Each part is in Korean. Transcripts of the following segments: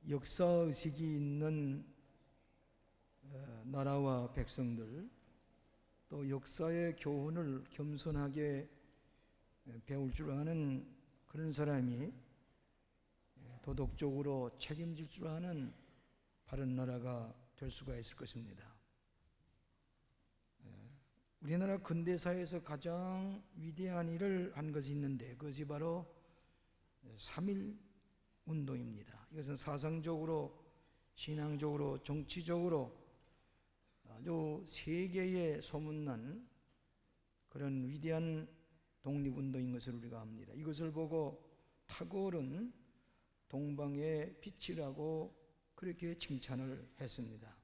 역사의식이 있는 나라와 백성들, 또 역사의 교훈을 겸손하게 배울 줄 아는 그런 사람이 도덕적으로 책임질 줄 아는 바른 나라가 될 수가 있을 것입니다. 우리나라 근대사에서 가장 위대한 일을 한 것이 있는데 그것이 바로 3.1 운동입니다. 이것은 사상적으로, 신앙적으로, 정치적으로 아주 세계에 소문난 그런 위대한 독립운동인 것을 우리가 압니다. 이것을 보고 타고른 동방의 빛이라고 그렇게 칭찬을 했습니다.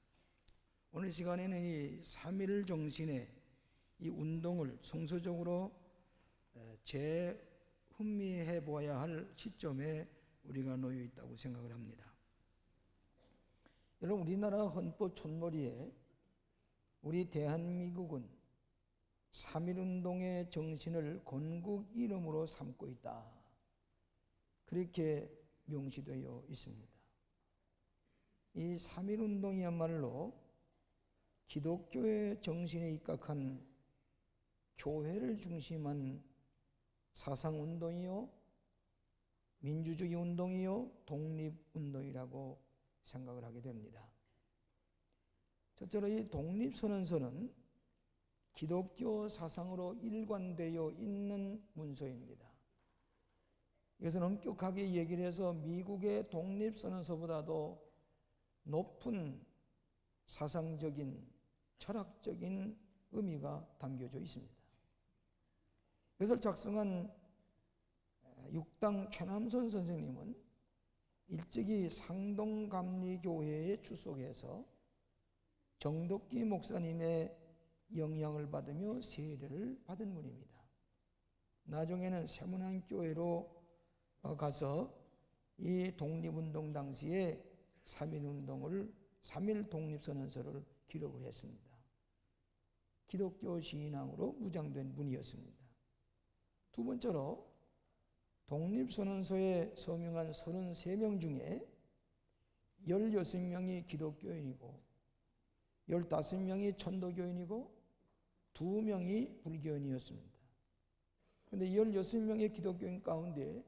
오늘 시간에는 이 3.1 정신의 이 운동을 성서적으로 재흠미해 보아야 할 시점에 우리가 놓여 있다고 생각을 합니다. 여러분, 우리나라 헌법 촌머리에 우리 대한민국은 3.1 운동의 정신을 건국 이름으로 삼고 있다, 그렇게 명시되어 있습니다. 이 3.1 운동이야말로 기독교의 정신에 입각한 교회를 중심한 사상운동이요, 민주주의 운동이요, 독립운동이라고 생각을 하게 됩니다. 첫째로 이 독립선언서는 기독교 사상으로 일관되어 있는 문서입니다. 이것은 엄격하게 얘기를 해서 미국의 독립선언서보다도 높은 사상적인, 철학적인 의미가 담겨져 있습니다. 이것을 작성한 육당 최남선 선생님은 일찍이 상동감리교회에 출석해서 정덕기 목사님의 영향을 받으며 세례를 받은 분입니다. 나중에는 세문안교회로 가서 이 독립운동 당시에 3.1 독립선언서를 기록을 했습니다. 기독교 신앙으로 무장된 분이었습니다. 두 번째로 독립선언서에 서명한 33명 중에 16명이 기독교인이고 15명이 천도교인이고 2명이 불교인이었습니다. 그런데 16명의 기독교인 가운데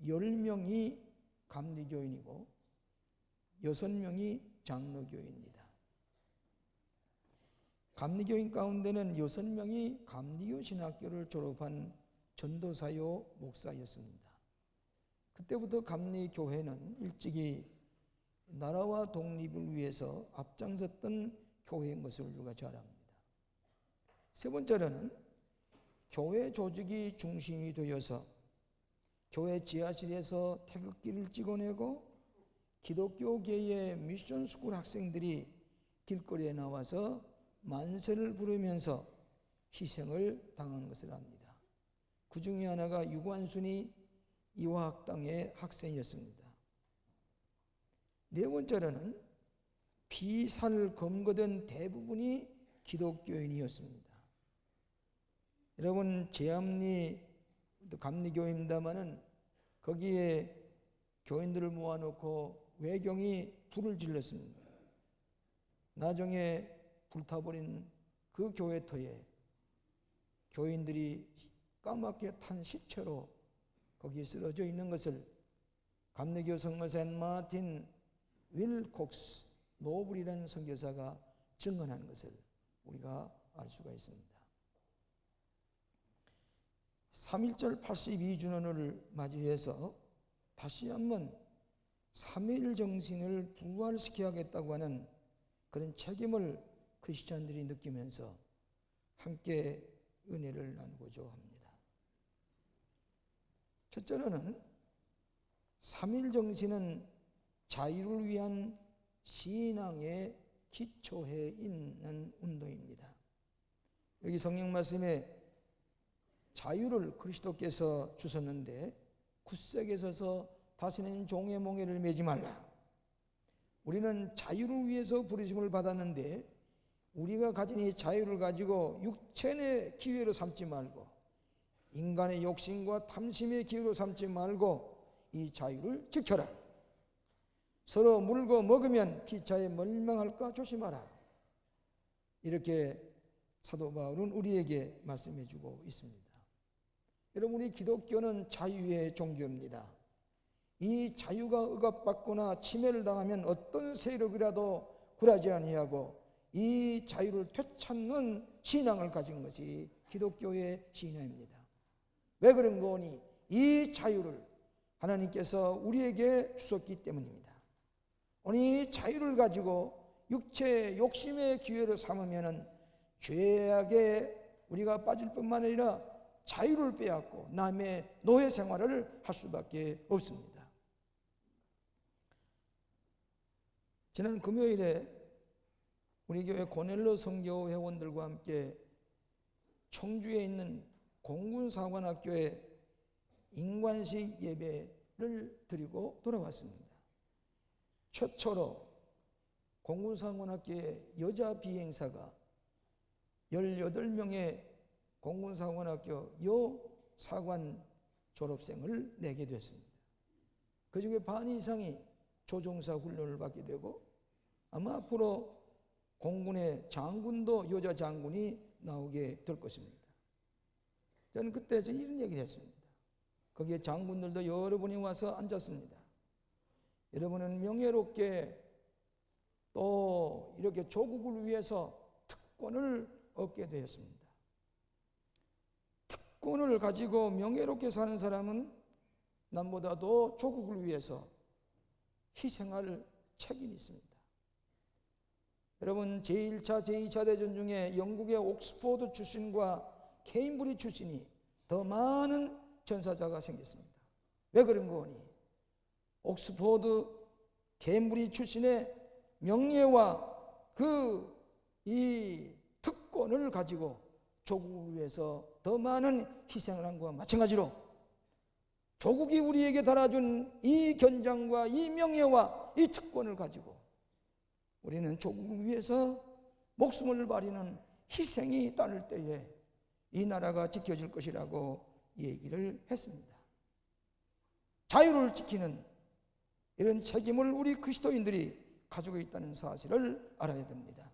10명이 감리교인이고 6명이 장로교인입니다. 감리교인 가운데는 6명이 감리교 신학교를 졸업한 전도사요 목사였습니다. 그때부터 감리교회는 일찍이 나라와 독립을 위해서 앞장섰던 교회인 것을 우리가 잘 압니다. 세 번째로는 교회 조직이 중심이 되어서 교회 지하실에서 태극기를 찍어내고 기독교계의 미션스쿨 학생들이 길거리에 나와서 만세를 부르면서 희생을 당한 것을 압니다. 그 중에 하나가 유관순이 이화학당의 학생이었습니다. 네 번째로는 피살 검거된 대부분이 기독교인이었습니다. 여러분, 제암리 감리교회입니다마는 거기에 교인들을 모아놓고 외경이 불을 질렀습니다. 나중에 불타버린 그 교회터에 교인들이 까맣게 탄 시체로 거기에 쓰러져 있는 것을 감리교 성모사 마틴 윌콕스 노블이라는 선교사가 증언한 것을 우리가 알 수가 있습니다. 3.1절 82주년을 맞이해서 다시 한번 3.1 정신을 부활시켜야겠다고 하는 그런 책임을 크리스찬들이 느끼면서 함께 은혜를 나누고자 합니다. 첫째로는 3.1 정신은 자유를 위한 신앙에 기초해 있는 운동입니다. 여기 성경 말씀에 자유를 그리스도께서 주셨는데 굳세게 서서 다시는 종의 몽에를 매지 말라. 우리는 자유를 위해서 부르심을 받았는데 우리가 가진 이 자유를 가지고 육체의 기회로 삼지 말고 인간의 욕심과 탐심의 기회로 삼지 말고 이 자유를 지켜라. 서로 물고 먹으면 피차에 멸망할까 조심하라. 이렇게 사도 바울은 우리에게 말씀해 주고 있습니다. 여러분, 우리 기독교는 자유의 종교입니다. 이 자유가 억압받거나 침해를 당하면 어떤 세력이라도 굴하지 아니하고 이 자유를 되찾는 신앙을 가진 것이 기독교의 신앙입니다. 왜 그런 거니? 이 자유를 하나님께서 우리에게 주셨기 때문입니다. 오늘 이 자유를 가지고 육체의 욕심의 기회를 삼으면 죄악에 우리가 빠질 뿐만 아니라 자유를 빼앗고 남의 노예 생활을 할 수밖에 없습니다. 지난 금요일에 우리 교회 고넬로 선교 회원들과 함께 청주에 있는 공군사관학교에 인관식 예배를 드리고 돌아왔습니다. 최초로 공군사관학교의 여자 비행사가 18명의 공군사관학교 여사관 졸업생을 내게 됐습니다. 그 중에 반 이상이 조종사 훈련을 받게 되고 아마 앞으로 공군의 장군도 여자 장군이 나오게 될 것입니다. 저는 그때 이런 얘기를 했습니다. 거기에 장군들도 여러 분이 와서 앉았습니다. 여러분은 명예롭게 또 이렇게 조국을 위해서 특권을 얻게 되었습니다. 특권을 가지고 명예롭게 사는 사람은 남보다도 조국을 위해서 희생할 책임이 있습니다. 여러분, 제1차, 제2차 대전 중에 영국의 옥스포드 출신과 케임브리 출신이 더 많은 전사자가 생겼습니다. 왜 그런 거니? 옥스포드, 케임브리 출신의 명예와 이 특권을 가지고 조국을 위해서 더 많은 희생을 한 것과 마찬가지로 조국이 우리에게 달아준 이 견장과 이 명예와 이 특권을 가지고 우리는 조국을 위해서 목숨을 바리는 희생이 따를 때에 이 나라가 지켜질 것이라고 얘기를 했습니다. 자유를 지키는 이런 책임을 우리 그리스도인들이 가지고 있다는 사실을 알아야 됩니다.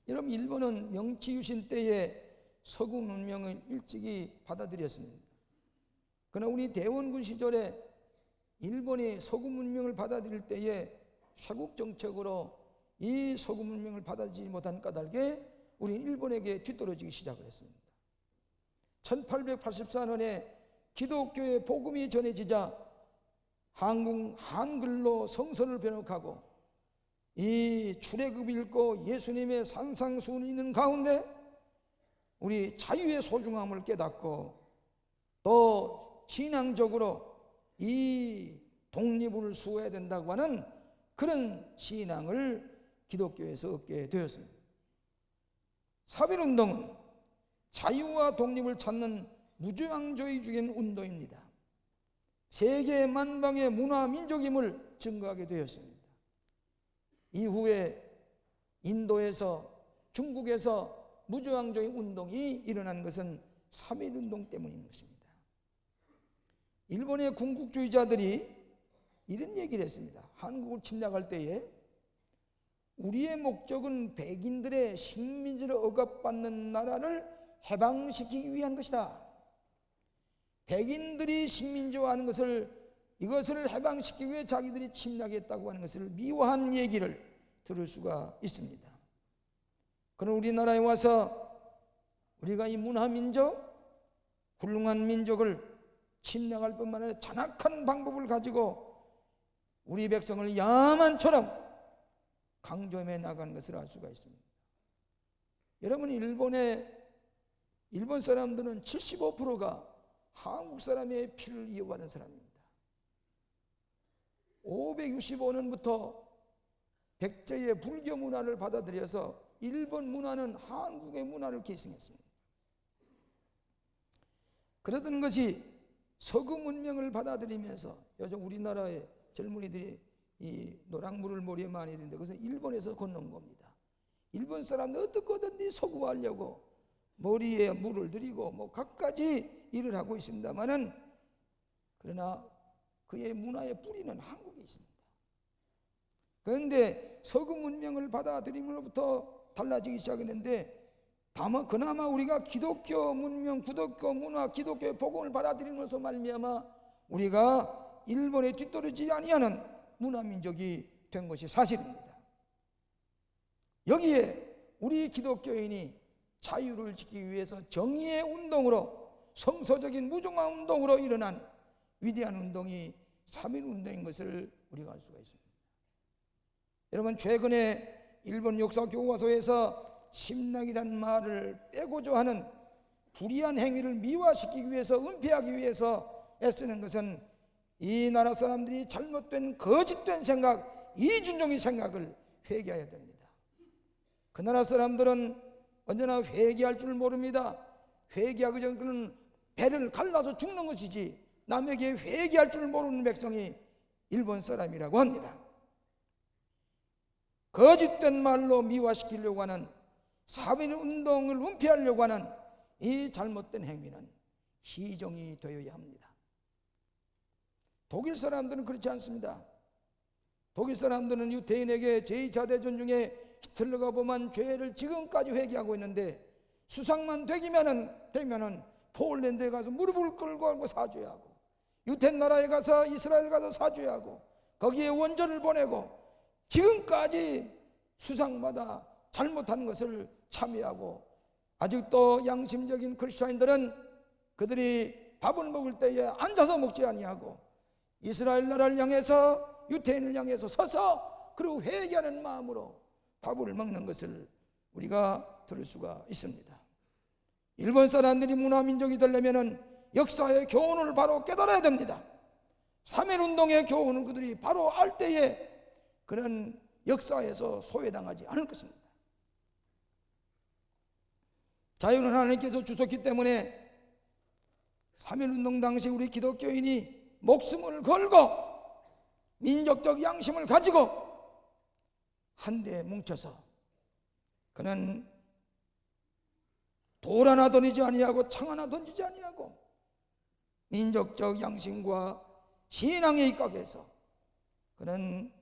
여러분, 일본은 명치유신 때에 서구 문명을 일찍이 받아들였습니다. 그러나 우리 대원군 시절에 일본이 서구 문명을 받아들일 때에 쇄국 정책으로 이 서구 문명을 받아들이지 못한 까닭에 우리는 일본에게 뒤떨어지기 시작을 했습니다. 1884년에 기독교의 복음이 전해지자 한글로 성서를 번역하고 이 출애굽 읽고 예수님의 산상수훈 있는 가운데 우리 자유의 소중함을 깨닫고 또 신앙적으로 이 독립을 수호해야 된다고 하는 그런 신앙을 기독교에서 얻게 되었습니다. 사별운동은 자유와 독립을 찾는 무주왕조의적인 운동입니다. 세계 만방의 문화 민족임을 증거하게 되었습니다. 이후에 인도에서 중국에서 무주왕조의 운동이 일어난 것은 3.1운동 때문인 것입니다. 일본의 군국주의자들이 이런 얘기를 했습니다. 한국을 침략할 때에 우리의 목적은 백인들의 식민지를 억압받는 나라를 해방시키기 위한 것이다. 백인들이 식민지화하는 이것을 해방시키기 위해 자기들이 침략했다고 하는 것을 미화한 얘기를 들을 수가 있습니다. 그럼 우리나라에 와서 우리가 이 문화민족, 훌륭한 민족을 침략할 뿐만 아니라 잔악한 방법을 가지고 우리 백성을 야만처럼 강점해 나간 것을 알 수가 있습니다. 여러분, 일본 사람들은 75%가 한국 사람의 피를 이어받은 사람입니다. 565년부터 백제의 불교 문화를 받아들여서 일본 문화는 한국의 문화를 계승했습니다. 그러던 것이 서구 문명을 받아들이면서 요즘 우리나라의 젊은이들이 이 노랑물을 머리에 많이 드는데 그것은 일본에서 건너온 겁니다. 일본 사람들 어떻게든지 서구하려고 머리에 물을 들이고 갖가지 일을 하고 있습니다만은 그러나 그의 문화의 뿌리는 한국에 있습니다. 그런데 서구 문명을 받아들임으로부터 달라지기 시작했는데 다만 그나마 우리가 기독교 문명, 기독교 문화, 기독교의 복음을 받아들임으로써 말미암아 우리가 일본에 뒤떨어지지 아니하는 문화민족이 된 것이 사실입니다. 여기에 우리 기독교인이 자유를 지키기 위해서 정의의 운동으로, 성서적인 무중한 운동으로 일어난 위대한 운동이 3.1운동인 것을 우리가 알 수가 있습니다. 여러분, 최근에 일본 역사 교과서에서 심락이라는 말을 빼고자 하는 불의한 행위를 미화시키기 위해서, 은폐하기 위해서 애쓰는 것은 이 나라 사람들이 잘못된 거짓된 생각, 이중적인 생각을 회개해야 됩니다. 그 나라 사람들은 언제나 회개할 줄 모릅니다. 회개하기 전 그는 배를 갈라서 죽는 것이지 남에게 회개할 줄 모르는 백성이 일본 사람이라고 합니다. 거짓된 말로 미화시키려고 하는, 3.1운동을 은폐하려고 하는 이 잘못된 행위는 시정이 되어야 합니다. 독일 사람들은 그렇지 않습니다. 독일 사람들은 유태인에게 제2차 대전 중에 히틀러가 범한 죄를 지금까지 회개하고 있는데 수상만 되면은 폴란드에 가서 무릎을 꿇고 사죄하고, 유태인 나라에 가서 이스라엘 가서 사죄하고, 거기에 원조를 보내고, 지금까지 수상마다 잘못한 것을 참여하고, 아직도 양심적인 크리스천들은 그들이 밥을 먹을 때에 앉아서 먹지 아니하고 이스라엘 나라를 향해서, 유태인을 향해서 서서 그리고 회개하는 마음으로 밥을 먹는 것을 우리가 들을 수가 있습니다. 일본 사람들이 문화민족이 되려면 역사의 교훈을 바로 깨달아야 됩니다. 3.1운동의 교훈을 그들이 바로 알 때에 그는 역사에서 소외당하지 않을 것입니다. 자유는 하나님께서 주셨기 때문에 3.1운동 당시 우리 기독교인이 목숨을 걸고 민족적 양심을 가지고 한데 뭉쳐서 그는 돌 하나 던지지 아니하고 창 하나 던지지 아니하고 민족적 양심과 신앙에 입각해서 그는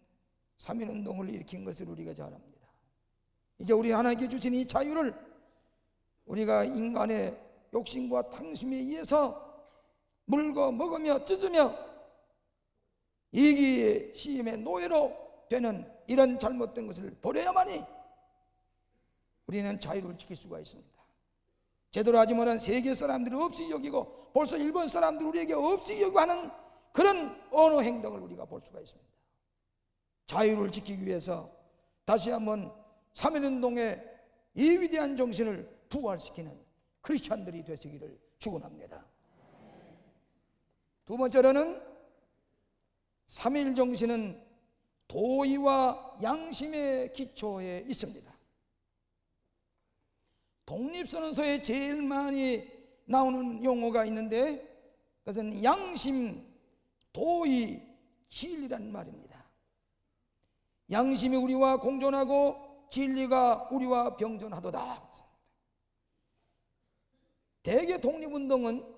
3.1운동을 일으킨 것을 우리가 잘 압니다. 이제 우리 하나님께 주신 이 자유를 우리가 인간의 욕심과 탕심에 의해서 물고 먹으며 찢으며 이기의 시임의 노예로 되는 이런 잘못된 것을 버려야만이 우리는 자유를 지킬 수가 있습니다. 제대로 하지 못한 세계 사람들이 없이 여기고 벌써 일본 사람들이 우리에게 없이 여기고 하는 그런 언어 행동을 우리가 볼 수가 있습니다. 자유를 지키기 위해서 다시 한번 3.1운동의 이 위대한 정신을 부활시키는 크리스찬들이 되시기를 축원합니다. 두 번째로는 3.1 정신은 도의와 양심의 기초에 있습니다. 독립선언서에 제일 많이 나오는 용어가 있는데 그것은 양심, 도의, 진리란 말입니다. 양심이 우리와 공존하고 진리가 우리와 병존하도다. 대개 독립운동은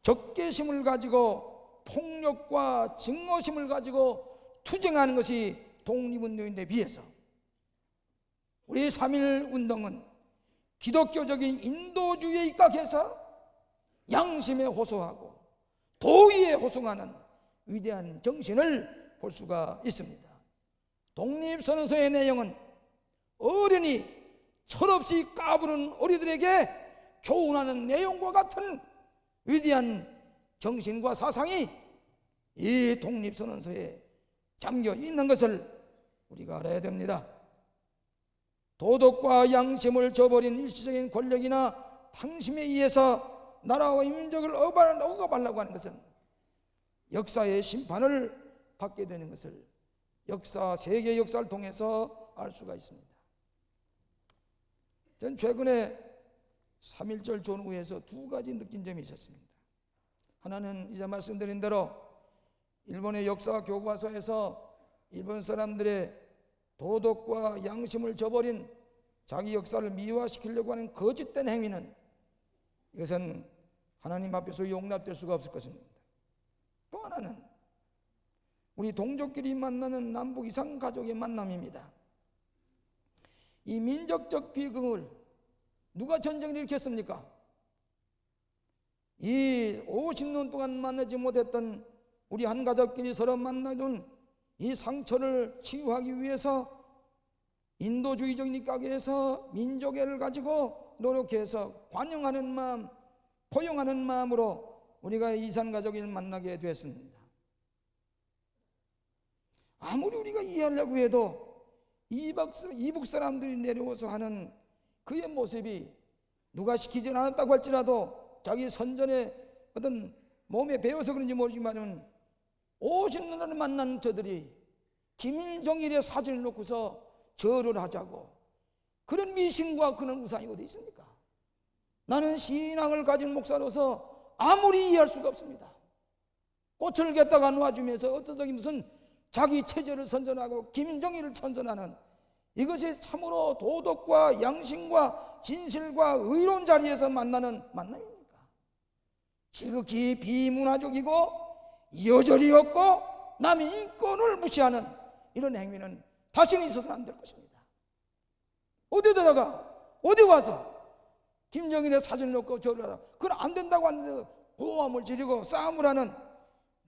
적개심을 가지고 폭력과 증오심을 가지고 투쟁하는 것이 독립운동인데 비해서 우리 3.1운동은 기독교적인 인도주의에 입각해서 양심에 호소하고 도의에 호소하는 위대한 정신을 볼 수가 있습니다. 독립선언서의 내용은 어른이 철없이 까부는 어리들에게 교훈하는 내용과 같은 위대한 정신과 사상이 이 독립선언서에 잠겨 있는 것을 우리가 알아야 됩니다. 도덕과 양심을 저버린 일시적인 권력이나 탕심에 의해서 나라와 민족을 억압하려고 하는 것은 역사의 심판을 받게 되는 것을 세계 역사를 통해서 알 수가 있습니다. 전 최근에 3.1절 전후에서 두 가지 느낀 점이 있었습니다. 하나는 이제 말씀드린 대로 일본의 역사 교과서에서 일본 사람들의 도덕과 양심을 저버린 자기 역사를 미화시키려고 하는 거짓된 행위는 이것은 하나님 앞에서 용납될 수가 없을 것입니다. 또 하나는 우리 동족끼리 만나는 남북 이상 가족의 만남입니다. 이 민족적 비극을 누가 전쟁을 일으켰습니까? 이 50년 동안 만나지 못했던 우리 한 가족끼리 서로 만나는 이 상처를 치유하기 위해서 인도주의적인 입각에서 민족애를 가지고 노력해서 관용하는 마음, 포용하는 마음으로 우리가 이산 가족을 만나게 됐습니다. 아무리 우리가 이해하려고 해도 이북 사람들이 내려와서 하는 그의 모습이 누가 시키지 않았다고 할지라도 자기 선전에 어떤 몸에 배워서 그런지 모르지만은 50년을 만난 저들이 김정일의 사진을 놓고서 절을 하자고 그런 미신과 그런 우상이 어디 있습니까? 나는 신앙을 가진 목사로서 아무리 이해할 수가 없습니다. 꽃을 갖다가 놓아주면서 어떤 적이 무슨 자기 체제를 선전하고 김정일을 선전하는 이것이 참으로 도덕과 양심과 진실과 의로운 자리에서 만나는 만남입니까? 지극히 비문화적이고 여절이 없고 남의 인권을 무시하는 이런 행위는 다시는 있어서는 안 될 것입니다. 어디 와서 김정일의 사진을 놓고 절을 하다 그건 안 된다고 하는데 고함을 지르고 싸움을 하는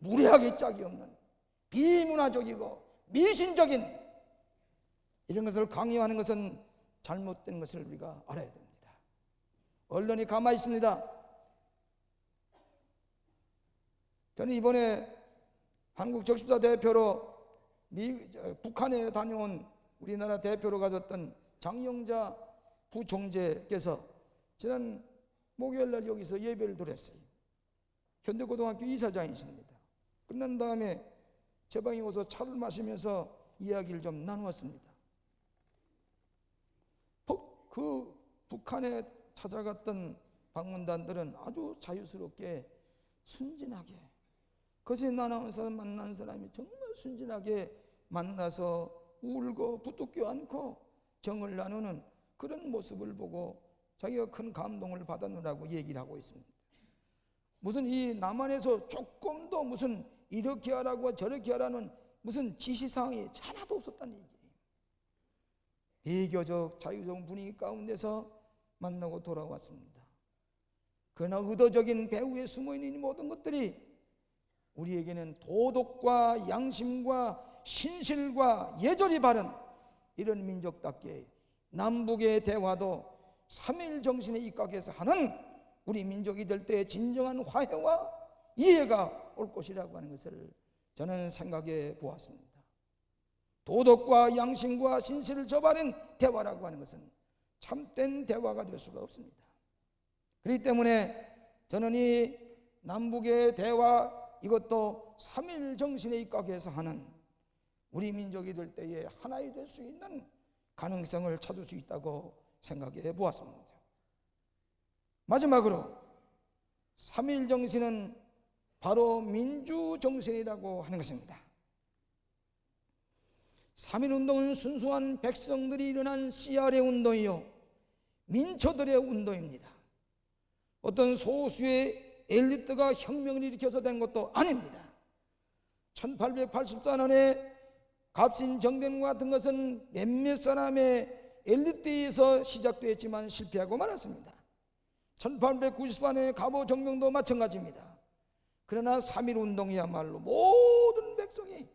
무례하게 짝이 없는 비문화적이고 미신적인 이런 것을 강요하는 것은 잘못된 것을 우리가 알아야 됩니다. 언론이 가만히 있습니다. 저는 이번에 한국 적십사 대표로 북한에 다녀온 우리나라 대표로 가졌던 장영자 부총재께서 지난 목요일날 여기서 예배를 드렸어요. 현대고등학교 이사장이십니다. 끝난 다음에 제 방에 와서 차를 마시면서 이야기를 좀 나누었습니다. 그 북한에 찾아갔던 방문단들은 아주 자유스럽게 순진하게 거기서 나눠서 만난 사람이 정말 순진하게 만나서 울고 부둥켜 안고 정을 나누는 그런 모습을 보고 자기가 큰 감동을 받았느라고 얘기를 하고 있습니다. 무슨 이 남한에서 조금도 무슨 이렇게 하라고 저렇게 하라는 무슨 지시사항이 하나도 없었다는 얘기예요. 비교적 자유적 분위기 가운데서 만나고 돌아왔습니다. 그러나 의도적인 배후에 숨어있는 이 모든 것들이 우리에게는 도덕과 양심과 신실과 예절이 바른 이런 민족답게 남북의 대화도 3.1 정신에 입각해서 하는 우리 민족이 될 때 진정한 화해와 이해가 올 것이라고 하는 것을 저는 생각해 보았습니다. 도덕과 양심과 신실을 저버린 대화라고 하는 것은 참된 대화가 될 수가 없습니다. 그렇기 때문에 저는 이 남북의 대화 이것도 3.1 정신에 입각해서 하는 우리 민족이 될 때에 하나가 될 수 있는 가능성을 찾을 수 있다고 생각해 보았습니다. 마지막으로 3.1 정신은 바로 민주 정신이라고 하는 것입니다. 3.1 운동은 순수한 백성들이 일어난 CR의 운동이요 민초들의 운동입니다. 어떤 소수의 엘리트가 혁명을 일으켜서 된 것도 아닙니다. 1884년에 갑신정변과 같은 것은 몇몇 사람의 엘리트에서 시작되었지만 실패하고 말았습니다. 1894년에 갑오정명도 마찬가지입니다. 그러나 3.1 운동이야말로 모든 백성이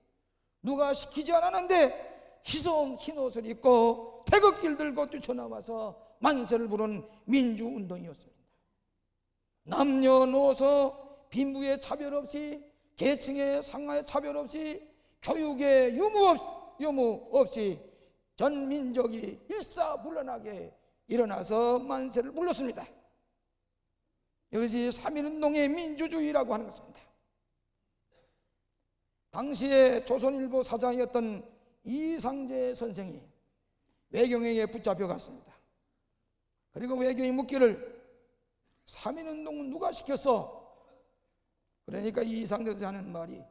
누가 시키지 않았는데 흰 옷을 입고 태극기를 들고 뛰쳐나와서 만세를 부른 민주운동이었습니다. 남녀노소 빈부의 차별 없이 계층의 상하의 차별 없이 교육의 유무 없이 전 민족이 일사불란하게 일어나서 만세를 불렀습니다. 이것이 3.1 운동의 민주주의라고 하는 것입니다. 당시에 조선일보 사장이었던 이상재 선생이 외경에게 붙잡혀갔습니다. 그리고 외경이 묻기를 3.1 운동은 누가 시켰어? 그러니까 이상재 선생이 하는 말이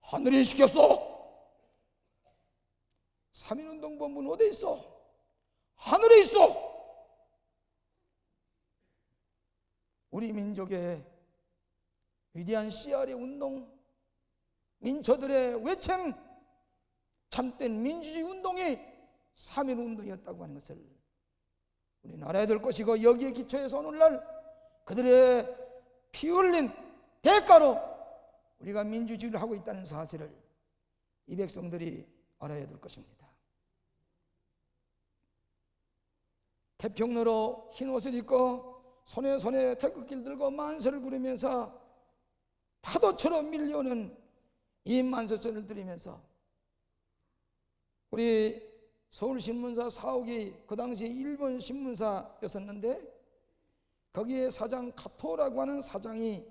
하늘이 시켰어. 3.1 운동 본부는 어디 있어? 하늘에 있어. 우리 민족의 위대한 CR의 운동, 민초들의 외침, 참된 민주주의 운동이 3.1 운동이었다고 하는 것을 우리는 알아야 될 것이고, 여기에 기초해서 오늘날 그들의 피 흘린 대가로 우리가 민주주의를 하고 있다는 사실을 이 백성들이 알아야 될 것입니다. 태평로로 흰 옷을 입고 손에 태극기를 들고 만세를 부르면서 파도처럼 밀려오는 이 만세소리를 들으면서 우리 서울신문사 사옥이 그 당시 일본 신문사였었는데, 거기에 사장 카토라고 하는 사장이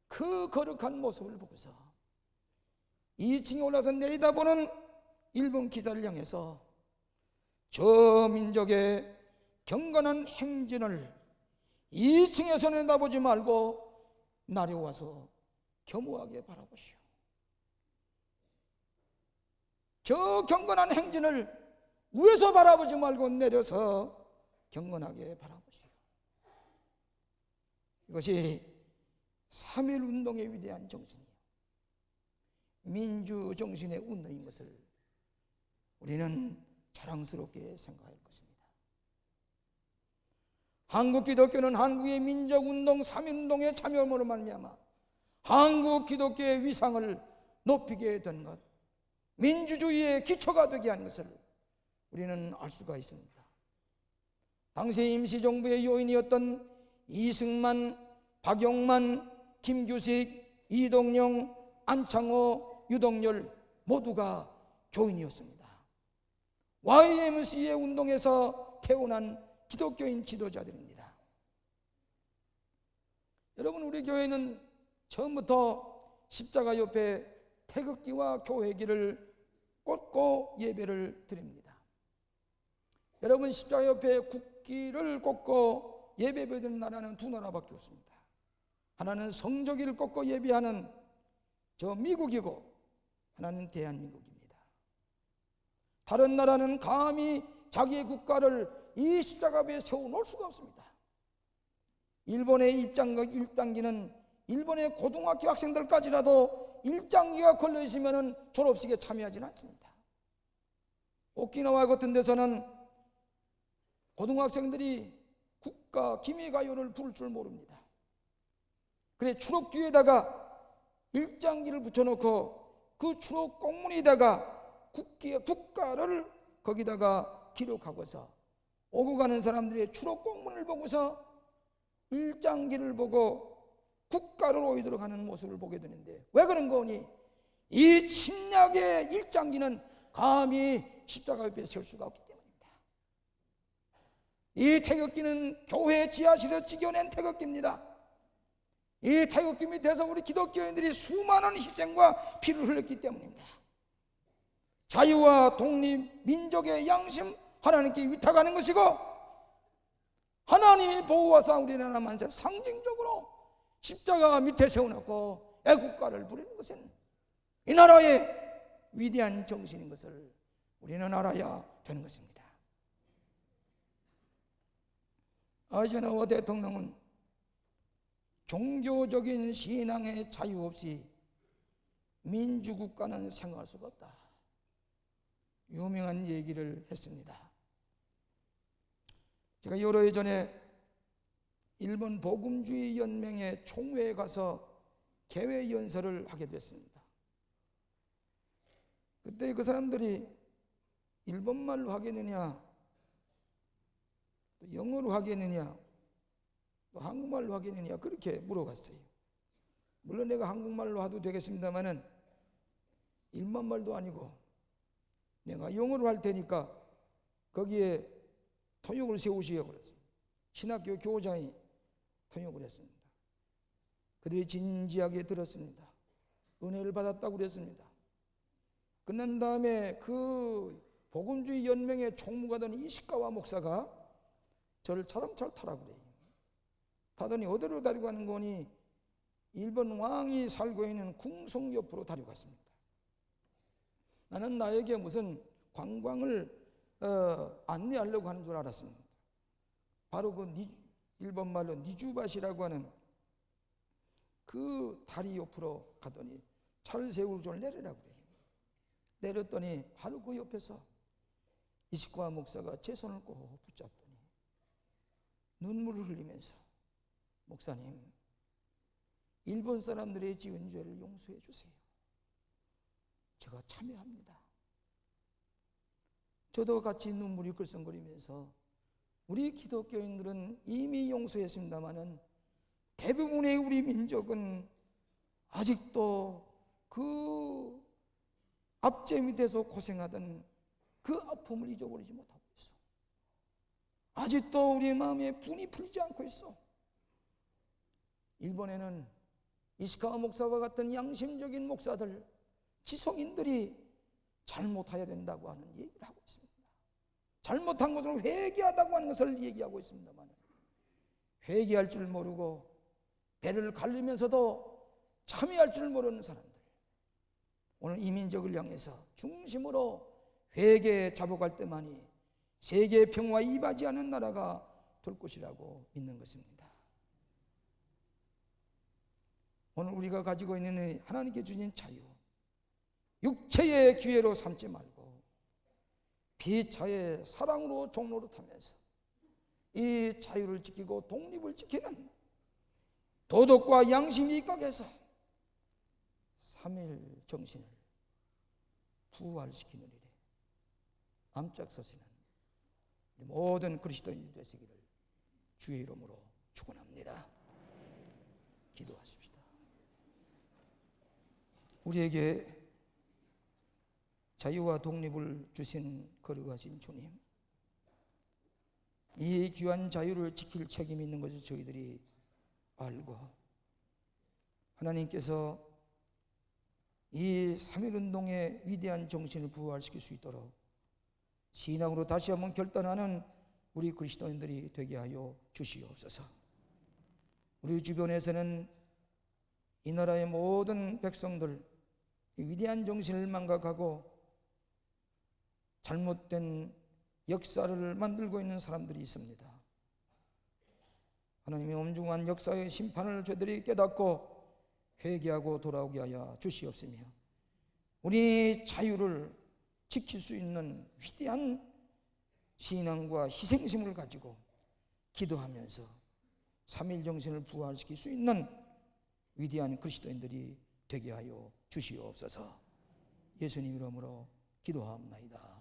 그 거룩한 모습을 보고서 2층에 올라서 내려다보는 일본 기자를 향해서 저 민족의 경건한 행진을 2층에서 내다보지 말고 내려와서 겸허하게 바라보시오. 저 경건한 행진을 위에서 바라보지 말고 내려서 경건하게 바라보시오. 이것이 3.1 운동의 위대한 정신이에요. 민주정신의 운동인 것을 우리는 자랑스럽게 생각할 것입니다. 한국 기독교는 한국의 민족운동 3.1 운동에 참여함으로 말미암아 한국 기독교의 위상을 높이게 된 것, 민주주의의 기초가 되게 한 것을 우리는 알 수가 있습니다. 당시 임시정부의 요인이었던 이승만, 박용만, 김규식, 이동영, 안창호, 유동열 모두가 교인이었습니다. YMCA 운동에서 태어난 기독교인 지도자들입니다. 여러분, 우리 교회는 처음부터 십자가 옆에 태극기와 교회기를 꽂고 예배를 드립니다. 여러분, 십자가 옆에 국기를 꽂고 예배드리는 나라는 두 나라밖에 없습니다. 하나는 성조기를 꽂고 예배하는 저 미국이고, 하나는 대한민국입니다. 다른 나라는 감히 자기의 국가를 이 십자가 앞에 세워놓을 수가 없습니다. 일본의 일장기는 일본의 고등학교 학생들까지라도 일장기가 걸려있으면 졸업식에 참여하지는 않습니다. 오키나와 같은 데서는 고등학생들이 국가 기미가요를 부를 줄 모릅니다. 그래, 추록 뒤에다가 일장기를 붙여놓고 그 추록 공문에다가 국가를 거기다가 기록하고서 오고 가는 사람들의 추록 공문을 보고서 일장기를 보고 국가를 오이도록 하는 모습을 보게 되는데, 왜 그런 거니? 이 침략의 일장기는 감히 십자가 옆에 세울 수가 없기 때문입니다. 이 태극기는 교회 지하실에 찍어낸 태극기입니다. 이 태극기 밑에서 우리 기독교인들이 수많은 희생과 피를 흘렸기 때문입니다. 자유와 독립, 민족의 양심, 하나님께 위탁하는 것이고, 하나님이 보호하사 우리나라 만세 상징적으로 십자가 밑에 세워놓고 애국가를 부르는 것은 이 나라의 위대한 정신인 것을 우리는 알아야 되는 것입니다. 아이젠하워 대통령은 종교적인 신앙의 자유 없이 민주국가는 생각할 수가 없다, 유명한 얘기를 했습니다. 제가 여러 해 전에 일본 복음주의 연맹의 총회에 가서 개회 연설을 하게 됐습니다. 그때 그 사람들이 일본말로 하겠느냐, 또 영어로 하겠느냐, 또 한국말로 하겠느냐, 그렇게 물어봤어요. 물론 내가 한국말로 하도 되겠습니다마는 일본말도 아니고 내가 영어로 할 테니까 거기에 통역을 세우시라고 그랬어요. 신학교 교장이 통역을 했습니다. 그들이 진지하게 들었습니다. 은혜를 받았다고 그랬습니다. 끝난 다음에 그 복음주의 연맹의 총무가 된 이시카와 목사가 저를 자동차를 타라고 그래요. 타더니 어디로 데리고 가는 거니? 일본 왕이 살고 있는 궁성 옆으로 데리고 갔습니다. 나는 나에게 무슨 관광을 안내하려고 하는 줄 알았습니다. 바로 그 일본말로 니주밭이라고 하는 그 다리 옆으로 가더니 차를 세우고 좀 내리라고 그래요. 내렸더니 바로 그 옆에서 이시카 목사가 제 손을 꼭 붙잡더니 눈물을 흘리면서 목사님, 일본 사람들의 지은 죄를 용서해 주세요. 제가 참여합니다. 저도 같이 눈물이 글썽거리면서 우리 기독교인들은 이미 용서했습니다마는 대부분의 우리 민족은 아직도 그 압제 밑에서 고생하던 그 아픔을 잊어버리지 못하고 있어. 아직도 우리의 마음에 분이 풀리지 않고 있어. 일본에는 이시카 목사와 같은 양심적인 목사들, 지성인들이 잘못해야 된다고 하는 얘기를 하고 있습니다. 잘못한 것을 회개하다고 하는 것을 얘기하고 있습니다만 회개할 줄 모르고 배를 갈리면서도 참여할 줄 모르는 사람들, 오늘 이민족을 향해서 중심으로 회개에 자복할 때만이 세계 평화에 이바지하는 나라가 될 것이라고 믿는 것입니다. 오늘 우리가 가지고 있는 하나님께 주신 자유, 육체의 기회로 삼지 말고 비차의 사랑으로 종로로 타면서 이 자유를 지키고 독립을 지키는 도덕과 양심이 입각해서 3일 정신을 부활시키는 일에 암짝서시는 모든 그리스도인이 되시기를 주의 이름으로 축원합니다. 기도하십시다. 우리에게 자유와 독립을 주신 거룩하신 주님, 이 귀한 자유를 지킬 책임이 있는 것을 저희들이 알고 하나님께서 이 3.1운동의 위대한 정신을 부활시킬 수 있도록 신앙으로 다시 한번 결단하는 우리 그리스도인들이 되게 하여 주시옵소서. 우리 주변에서는 이 나라의 모든 백성들 이 위대한 정신을 망각하고 잘못된 역사를 만들고 있는 사람들이 있습니다. 하나님의 엄중한 역사의 심판을 저들이 깨닫고 회개하고 돌아오게 하여 주시옵으며 우리 자유를 지킬 수 있는 위대한 신앙과 희생심을 가지고 기도하면서 3.1 정신을 부활시킬 수 있는 위대한 그리스도인들이 되게 하여 주시옵소서. 예수님 이름으로 기도하옵나이다.